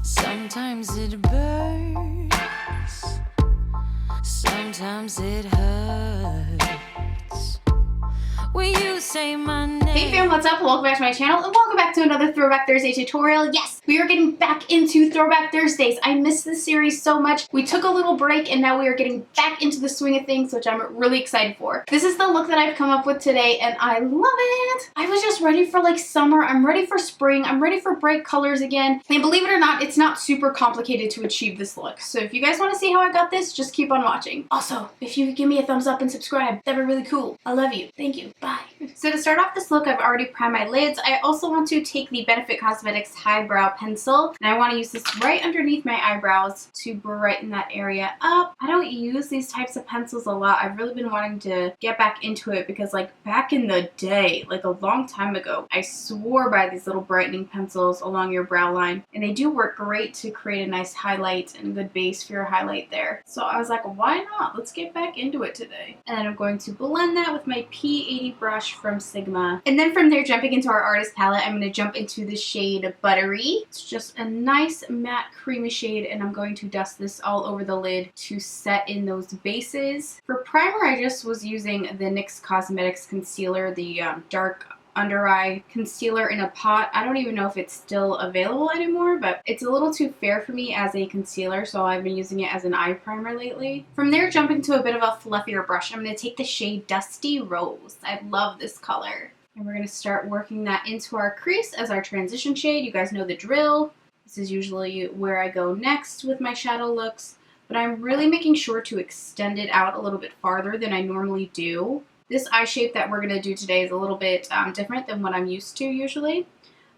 Sometimes it burns, sometimes it hurts. Will you say my name? Hey fam, what's up? Welcome back to my channel and welcome back to another Throwback Thursday tutorial. Yes, we are getting back into Throwback Thursdays. I missed this series so much. We took a little break and now we are getting back into the swing of things, which I'm really excited for. This is the look that I've come up with today and I love it. I was just ready for like summer. I'm ready for spring. I'm ready for bright colors again. And believe it or not, it's not super complicated to achieve this look. So if you guys want to see how I got this, just keep on watching. Also, if you could give me a thumbs up and subscribe, that'd be really cool. I love you. Thank you. Bye. So to start off this look, I've already primed my lids. I also want to take the Benefit Cosmetics Highbrow Pencil, and I want to use this right underneath my eyebrows to brighten that area up. I don't use these types of pencils a lot. I've really been wanting to get back into it because like back in the day, like a long time ago, I swore by these little brightening pencils along your brow line, and they do work great to create a nice highlight and a good base for your highlight there. So I was like, why not? Let's get back into it today. And then I'm going to blend that with my P80 brush from Sigma. And then from there, jumping into our artist palette, I'm going to jump into the shade Buttery. It's just a nice matte creamy shade, and I'm going to dust this all over the lid to set in those bases. For primer, I just was using the NYX Cosmetics concealer, the dark under eye concealer in a pot. I don't even know if it's still available anymore, but it's a little too fair for me as a concealer, so I've been using it as an eye primer lately. From there, jumping to a bit of a fluffier brush, I'm going to take the shade Dusty Rose. I love this color. And we're going to start working that into our crease as our transition shade. You guys know the drill. This is usually where I go next with my shadow looks, but I'm really making sure to extend it out a little bit farther than I normally do. This eye shape that we're going to do today is a little bit different than what I'm used to usually.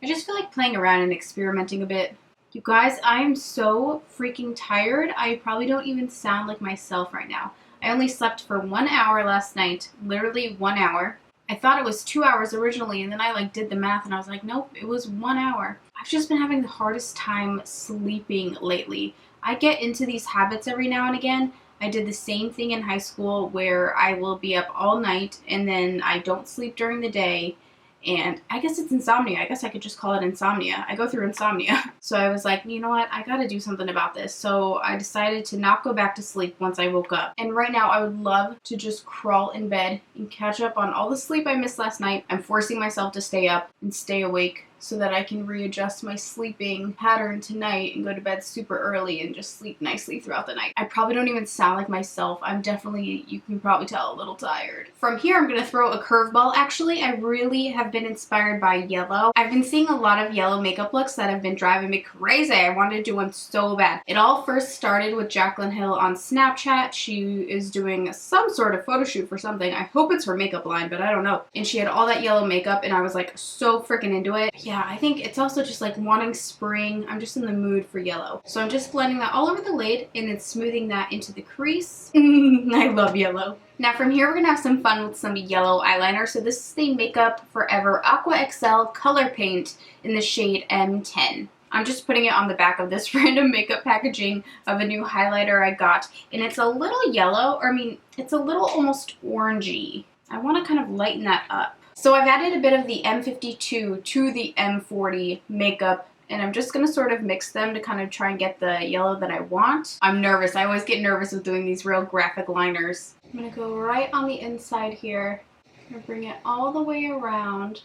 I just feel like playing around and experimenting a bit. You guys, I am so freaking tired. I probably don't even sound like myself right now. I only slept for 1 hour last night, literally 1 hour. I thought it was 2 hours originally, and then I like did the math and I was like, nope, it was 1 hour. I've just been having the hardest time sleeping lately. I get into these habits every now and again. I did the same thing in high school where I will be up all night and then I don't sleep during the day. And I guess it's insomnia. I guess I could just call it insomnia. I go through insomnia. So I was like, you know what? I gotta do something about this. So I decided to not go back to sleep once I woke up. And right now I would love to just crawl in bed and catch up on all the sleep I missed last night. I'm forcing myself to stay up and stay awake so that I can readjust my sleeping pattern tonight and go to bed super early and just sleep nicely throughout the night. I probably don't even sound like myself. I'm definitely, you can probably tell, a little tired. From here, I'm going to throw a curveball. Actually, I really have been inspired by yellow. I've been seeing a lot of yellow makeup looks that have been driving me crazy. I wanted to do one so bad. It all first started with Jaclyn Hill on Snapchat. She is doing some sort of photo shoot for something. I hope it's her makeup line, but I don't know. And she had all that yellow makeup and I was like so freaking into it. Yeah, I think it's also just like wanting spring. I'm just in the mood for yellow. So I'm just blending that all over the lid and then smoothing that into the crease. I love yellow. Now from here, we're going to have some fun with some yellow eyeliner. So this is the Makeup Forever Aqua XL Color Paint in the shade M10. I'm just putting it on the back of this random makeup packaging of a new highlighter I got. And it's a little yellow, or I mean, it's a little almost orangey. I want to kind of lighten that up. So I've added a bit of the M52 to the M40 makeup, and I'm just going to sort of mix them to kind of try and get the yellow that I want. I'm nervous. I always get nervous with doing these real graphic liners. I'm going to go right on the inside here. I'm going to bring it all the way around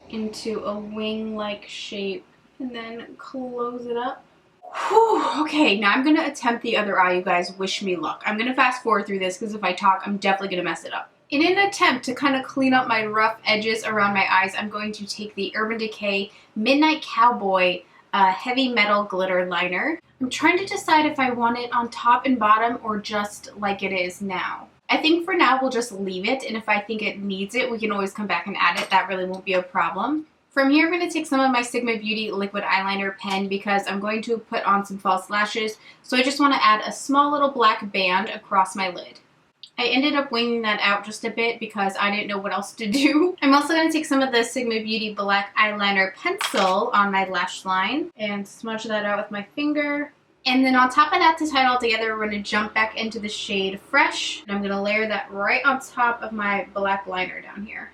into a wing-like shape and then close it up. Whew, okay, now I'm going to attempt the other eye, you guys. Wish me luck. I'm going to fast forward through this because if I talk, I'm definitely going to mess it up. In an attempt to kind of clean up my rough edges around my eyes, I'm going to take the Urban Decay Midnight Cowboy Heavy Metal Glitter Liner. I'm trying to decide if I want it on top and bottom or just like it is now. I think for now we'll just leave it, and if I think it needs it, we can always come back and add it. That really won't be a problem. From here, I'm going to take some of my Sigma Beauty liquid eyeliner pen because I'm going to put on some false lashes. So I just want to add a small little black band across my lid. I ended up winging that out just a bit because I didn't know what else to do. I'm also going to take some of the Sigma Beauty black eyeliner pencil on my lash line and smudge that out with my finger. And then on top of that, to tie it all together, we're going to jump back into the shade Fresh. And I'm going to layer that right on top of my black liner down here.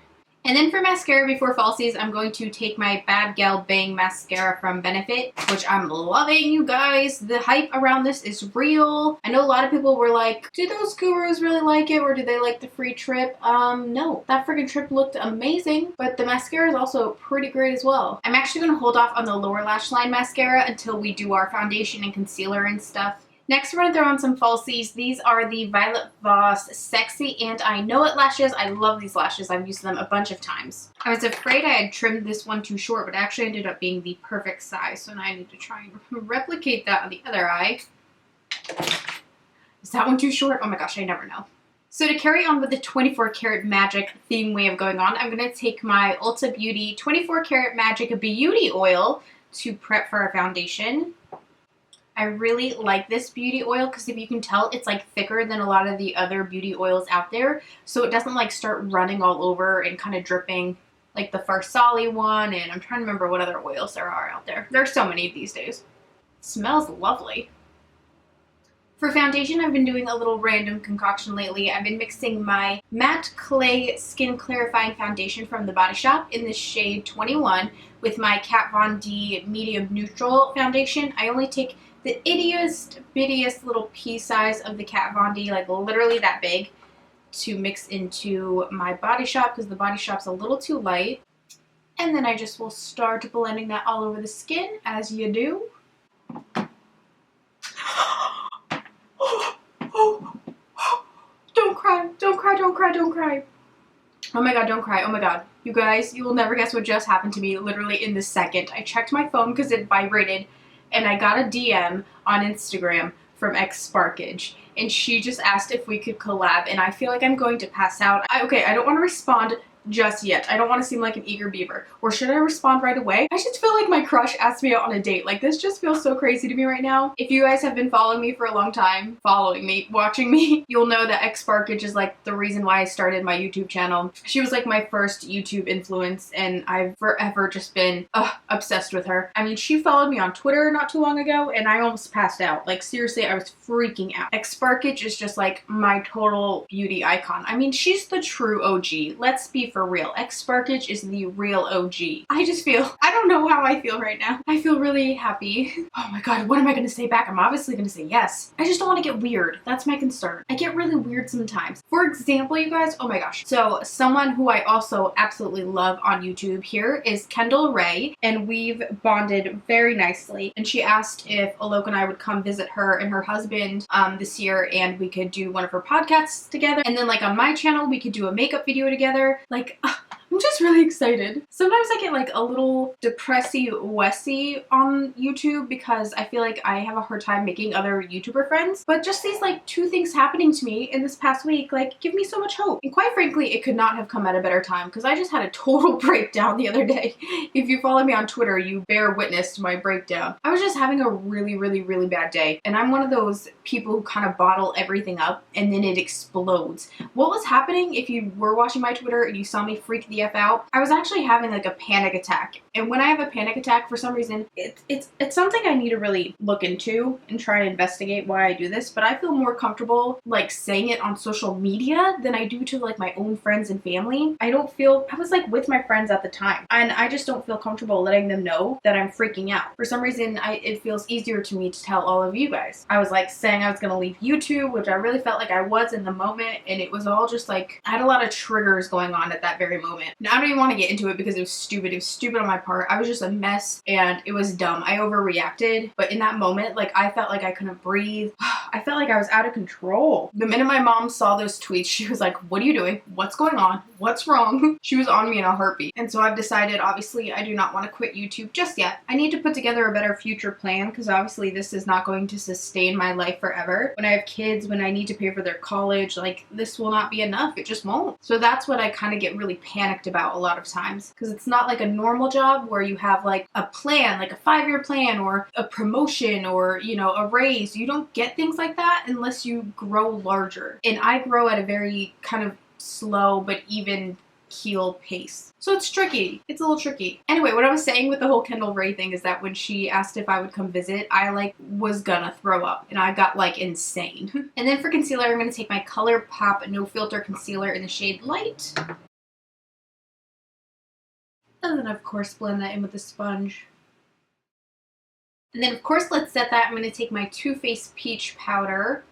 And then for mascara before falsies, I'm going to take my Bad Gal Bang mascara from Benefit, which I'm loving, you guys. The hype around this is real. I know a lot of people were like, do those gurus really like it, or do they like the free trip? No. That freaking trip looked amazing, but the mascara is also pretty great as well. I'm actually going to hold off on the lower lash line mascara until we do our foundation and concealer and stuff. Next, we're going to throw on some falsies. These are the Violet Voss Sexy and I Know It lashes. I love these lashes. I've used them a bunch of times. I was afraid I had trimmed this one too short, but it actually ended up being the perfect size. So now I need to try and replicate that on the other eye. Is that one too short? Oh my gosh, I never know. So to carry on with the 24 Karat Magic theme way of going on, I'm going to take my Ulta Beauty 24 Karat Magic Beauty Oil to prep for our foundation. I really like this beauty oil because if you can tell, it's like thicker than a lot of the other beauty oils out there. So it doesn't like start running all over and kind of dripping like the Farsali one. And I'm trying to remember what other oils there are out there. There's so many these days. It smells lovely. For foundation, I've been doing a little random concoction lately. I've been mixing my Matte Clay Skin Clarifying Foundation from The Body Shop in the shade 21 with my Kat Von D Medium Neutral Foundation. I only take the ittiest, bittiest little pea size of the Kat Von D, like literally that big, to mix into my Body Shop because the Body Shop's a little too light. And then I just will start blending that all over the skin as you do. Don't cry, don't cry, don't cry, don't cry. Oh my god, don't cry. Oh my god. You guys, you will never guess what just happened to me literally in this second. I checked my phone because it vibrated and I got a DM on Instagram from ex-Sparkage and she just asked if we could collab and I feel like I'm going to pass out. Okay, I don't want to respond just yet. I don't want to seem like an eager beaver. Or should I respond right away? I just feel like my crush asked me out on a date. Like this just feels so crazy to me right now. If you guys have been following me for a long time, following me, watching me, you'll know that ex-Sparkage is like the reason why I started my YouTube channel. She was like my first YouTube influence and I've forever just been obsessed with her. I mean, she followed me on Twitter not too long ago and I almost passed out. Like seriously, I was freaking out. Ex-Sparkage is just like my total beauty icon. I mean, she's the true OG. Let's be for real. Ex-Sparkage is the real OG. I just feel, I don't know how I feel right now. I feel really happy. Oh my god, what am I going to say back? I'm obviously going to say yes. I just don't want to get weird. That's my concern. I get really weird sometimes. For example, you guys, oh my gosh. So someone who I also absolutely love on YouTube here is Kendall Ray, and we've bonded very nicely. And she asked if Alok and I would come visit her and her husband this year and we could do one of her podcasts together. And then like on my channel, we could do a makeup video together. Like, I'm just really excited. Sometimes I get like a little depressy-wessy on YouTube because I feel like I have a hard time making other YouTuber friends. But just these like two things happening to me in this past week like give me so much hope. And quite frankly, it could not have come at a better time because I just had a total breakdown the other day. If you follow me on Twitter, you bear witness to my breakdown. I was just having a really bad day. And I'm one of those people who kind of bottle everything up and then it explodes. What was happening, if you were watching my Twitter and you saw me freak the F out, I was actually having like a panic attack. And when I have a panic attack, for some reason, it's something I need to really look into and try and investigate why I do this, but I feel more comfortable like saying it on social media than I do to like my own friends and family. I was like with my friends at the time and I just don't feel comfortable letting them know that I'm freaking out. For some reason, it feels easier to me to tell all of you guys. I was like saying I was gonna leave YouTube, which I really felt like I was in the moment, and it was all just like, I had a lot of triggers going on at that very moment. Now, I don't even want to get into it because it was stupid. It was stupid on my part. I was just a mess and it was dumb. I overreacted, but in that moment, like I felt like I couldn't breathe. I felt like I was out of control. The minute my mom saw those tweets, she was like, what are you doing? What's going on? What's wrong? She was on me in a heartbeat. And so I've decided, obviously, I do not want to quit YouTube just yet. I need to put together a better future plan because obviously this is not going to sustain my life forever. When I have kids, when I need to pay for their college, like this will not be enough. It just won't. So that's what I kind of get really panicked about a lot of times because it's not like a normal job where you have like a plan, like a 5-year plan or a promotion or, you know, a raise. You don't get things like that unless you grow larger. And I grow at a very kind of slow but even keel pace. So it's tricky. It's a little tricky. Anyway, what I was saying with the whole Kendall Ray thing is that when she asked if I would come visit, I like was gonna throw up and I got like insane. And then for concealer, I'm gonna take my ColourPop No Filter Concealer in the shade Light. And then of course blend that in with the sponge. And then of course let's set that. I'm going to take my Too Faced Peach powder.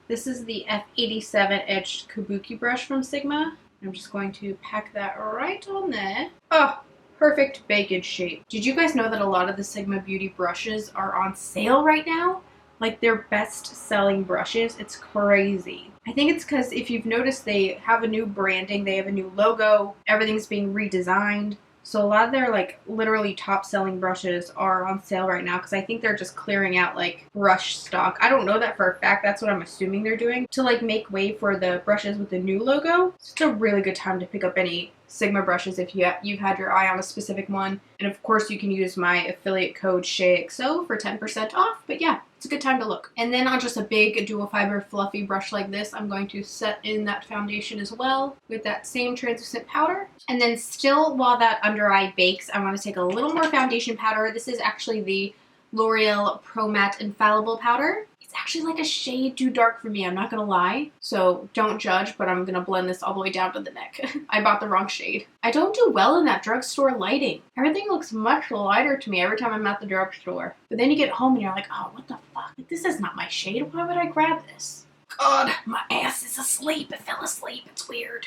This is the F87 edged kabuki brush from Sigma. I'm just going to pack that right on there. Oh, perfect bacon shape. Did you guys know that a lot of the Sigma Beauty brushes are on sale right now? Like their best selling brushes. It's crazy. I think it's because if you've noticed, they have a new branding, they have a new logo, everything's being redesigned. So a lot of their like literally top selling brushes are on sale right now because I think they're just clearing out like brush stock. I don't know that for a fact. That's what I'm assuming they're doing to like make way for the brushes with the new logo. It's a really good time to pick up any Sigma brushes if you've had your eye on a specific one. And of course you can use my affiliate code SHAEXo for 10% off. But yeah, it's a good time to look. And then on just a big dual fiber fluffy brush like this, I'm going to set in that foundation as well with that same translucent powder. And then still while that under eye bakes, I want to take a little more foundation powder. This is actually the L'Oreal Pro Matte Infallible powder. It's actually like a shade too dark for me, I'm not gonna lie. So don't judge, but I'm gonna blend this all the way down to the neck. I bought the wrong shade. I don't do well in that drugstore lighting. Everything looks much lighter to me every time I'm at the drugstore. But then you get home and you're like, oh, what the fuck? Like, this is not my shade. Why would I grab this? God, my ass is asleep. It fell asleep. It's weird.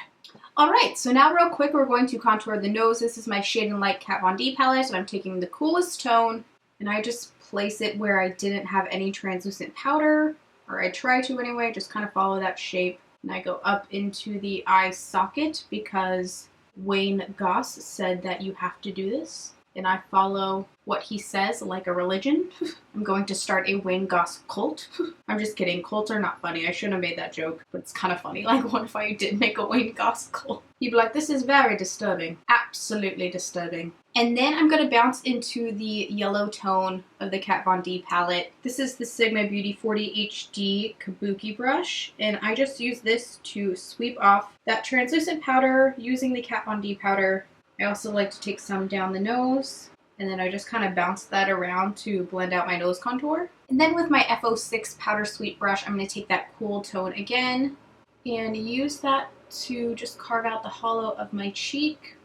Alright, so now real quick, we're going to contour the nose. This is my Shade and Light Kat Von D palette, and I'm taking the coolest tone, and I just place it where I didn't have any translucent powder, or I try to anyway, just kind of follow that shape. And I go up into the eye socket because Wayne Goss said that you have to do this. And I follow what he says like a religion. I'm going to start a Wayne Goss cult. I'm just kidding. Cults are not funny. I shouldn't have made that joke, but it's kind of funny. Like, what if I did make a Wayne Goss cult? You'd be like, this is very disturbing. Absolutely disturbing. And then I'm going to bounce into the yellow tone of the Kat Von D palette. This is the Sigma Beauty 40 HD Kabuki brush. And I just use this to sweep off that translucent powder using the Kat Von D powder. I also like to take some down the nose, and then I just kind of bounce that around to blend out my nose contour. And then with my F06 Powder Sweet brush, I'm going to take that cool tone again and use that to just carve out the hollow of my cheek.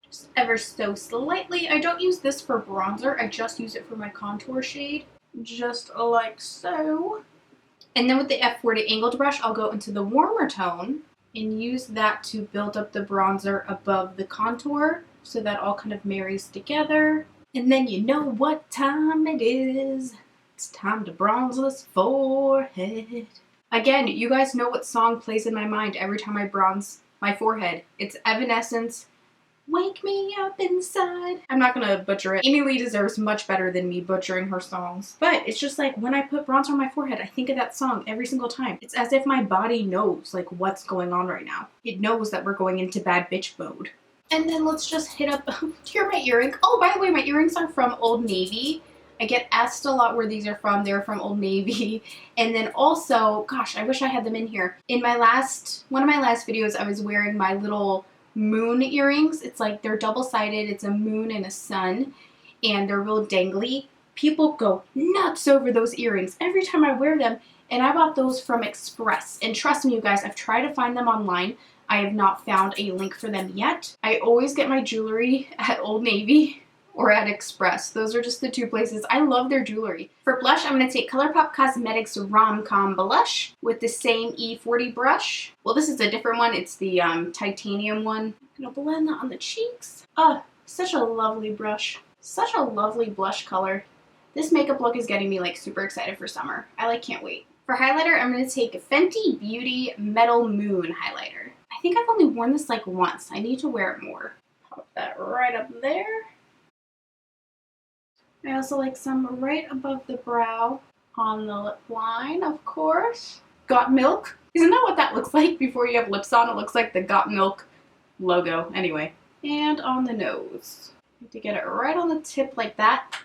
Just ever so slightly. I don't use this for bronzer, I just use it for my contour shade. Just like so. And then with the F40 angled brush, I'll go into the warmer tone and use that to build up the bronzer above the contour so that all kind of marries together. And then you know what time it is. It's time to bronze this forehead. Again, you guys know what song plays in my mind every time I bronze my forehead. It's Evanescence, Wake Me Up Inside. I'm not gonna butcher it. Amy Lee deserves much better than me butchering her songs. But it's just like when I put bronzer on my forehead, I think of that song every single time. It's as if my body knows like what's going on right now. It knows that we're going into bad bitch mode. And then let's just hit up, here are my earrings. Oh, by the way, my earrings are from Old Navy. I get asked a lot where these are from. They're from Old Navy. And then also, gosh, I wish I had them in here. In my one of my last videos, I was wearing my little moon earrings. It's like they're double-sided. It's a moon and a sun, and they're real dangly. People go nuts over those earrings every time I wear them, and I bought those from Express. And trust me, you guys, I've tried to find them online. I have not found a link for them yet. I always get my jewelry at Old Navy or at Express. Those are just the two places. I love their jewelry. For blush, I'm going to take ColourPop Cosmetics Rom-Com Blush with the same E40 brush. Well, this is a different one. It's the titanium one. I'm going to blend that on the cheeks. Oh, such a lovely brush. Such a lovely blush color. This makeup look is getting me like super excited for summer. I like can't wait. For highlighter, I'm going to take Fenty Beauty Metal Moon highlighter. I think I've only worn this like once. I need to wear it more. Pop that right up there. I also like some right above the brow on the lip line, of course. Got Milk. Isn't that what that looks like before you have lips on? It looks like the Got Milk logo. Anyway. And on the nose. To get it right on the tip like that.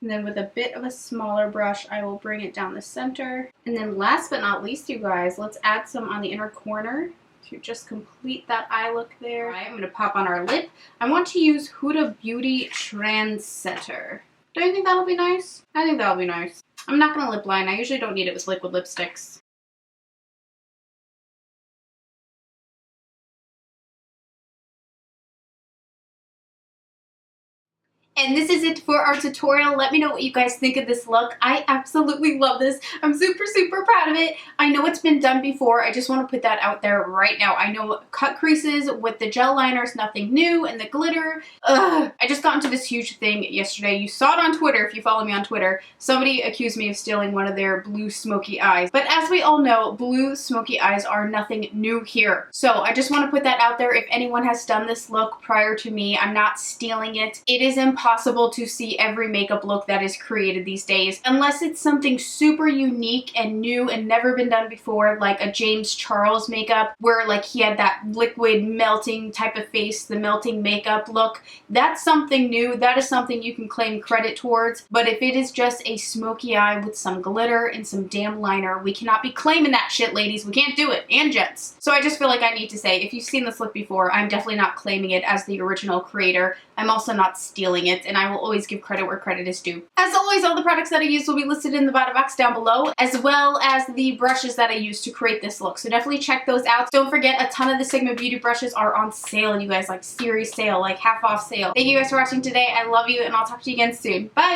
And then with a bit of a smaller brush, I will bring it down the center. And then last but not least, you guys, let's add some on the inner corner to just complete that eye look there. All right, I'm going to pop on our lip. I want to use Huda Beauty Trendsetter. Don't you think that'll be nice? I think that'll be nice. I'm not going to lip line. I usually don't need it with liquid lipsticks. And this is it for our tutorial. Let me know what you guys think of this look. I absolutely love this. I'm super, super proud of it. I know it's been done before. I just want to put that out there right now. I know cut creases with the gel liner is nothing new, and the glitter. Ugh. I just got into this huge thing yesterday. You saw it on Twitter if you follow me on Twitter. Somebody accused me of stealing one of their blue smoky eyes. But as we all know, blue smoky eyes are nothing new here. So I just want to put that out there. If anyone has done this look prior to me, I'm not stealing it. It is impossible to see every makeup look that is created these days unless it's something super unique and new and never been done before, like a James Charles makeup where like he had that liquid melting type of face, the melting makeup look. That's something new. That is something you can claim credit towards. But if it is just a smoky eye with some glitter and some damn liner, we cannot be claiming that shit, ladies. We can't do it. And gents. So I just feel like I need to say, if you've seen this look before, I'm definitely not claiming it as the original creator. I'm also not stealing it, and I will always give credit where credit is due. As always, all the products that I use will be listed in the bottom box down below, as well as the brushes that I use to create this look. So definitely check those out. Don't forget, a ton of the Sigma Beauty brushes are on sale, you guys, like serious sale, like half off sale. Thank you guys for watching today. I love you, and I'll talk to you again soon. Bye!